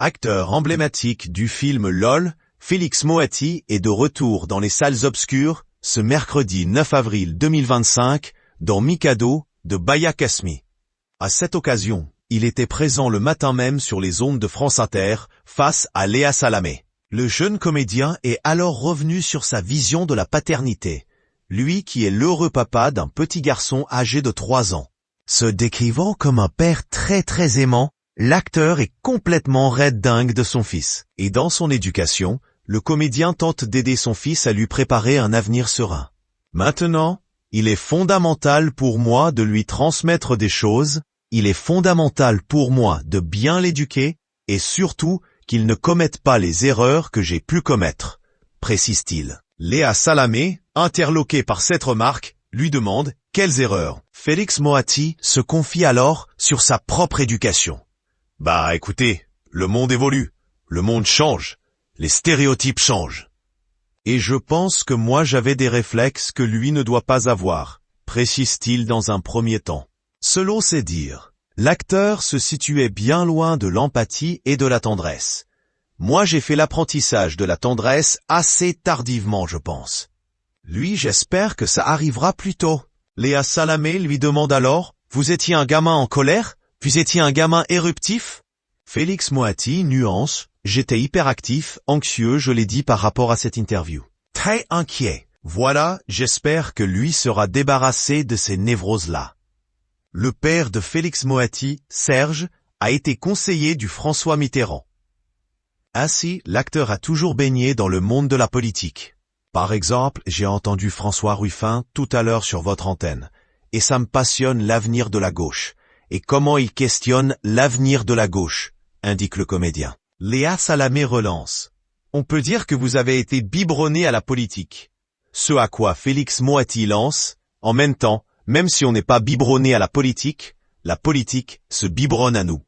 Acteur emblématique du film LOL, Félix Moati est de retour dans les salles obscures ce mercredi 9 avril 2025 dans Mikado de Baya Kasmi. À cette occasion, il était présent le matin même sur les ondes de France Inter face à Léa Salamé. Le jeune comédien est alors revenu sur sa vision de la paternité, lui qui est l'heureux papa d'un petit garçon âgé de 3 ans. Se décrivant comme un père très aimant, l'acteur est complètement raide dingue de son fils. Et dans son éducation, le comédien tente d'aider son fils à lui préparer un avenir serein. Maintenant, il est fondamental pour moi de lui transmettre des choses, il est fondamental pour moi de bien l'éduquer, et surtout qu'il ne commette pas les erreurs que j'ai pu commettre, précise-t-il. Léa Salamé, interloquée par cette remarque, lui demande « Quelles erreurs ?» Félix Moati se confie alors sur sa propre éducation. « Bah écoutez, le monde évolue, le monde change, les stéréotypes changent. Et je pense que moi j'avais des réflexes que lui ne doit pas avoir, précise-t-il dans un premier temps. Selon ses dires, l'acteur se situait bien loin de l'empathie et de la tendresse. Moi j'ai fait l'apprentissage de la tendresse assez tardivement, je pense. Lui, j'espère que ça arrivera plus tôt. Léa Salamé lui demande alors, « Vous étiez un gamin en colère? Vous étiez un gamin éruptif ?» Félix Moati nuance, « J'étais hyperactif, anxieux, je l'ai dit par rapport à cette interview. Très inquiet. Voilà, j'espère que lui sera débarrassé de ces névroses-là. » Le père de Félix Moati, Serge, a été conseiller du François Mitterrand. Ainsi, l'acteur a toujours baigné dans le monde de la politique. Par exemple, j'ai entendu François Ruffin tout à l'heure sur votre antenne, et ça me passionne l'avenir de la gauche, et comment il questionne l'avenir de la gauche, indique le comédien. Léa Salamé relance. On peut dire que vous avez été biberonné à la politique. Ce à quoi Félix Moati lance, en même temps, même si on n'est pas biberonné à la politique se biberonne à nous.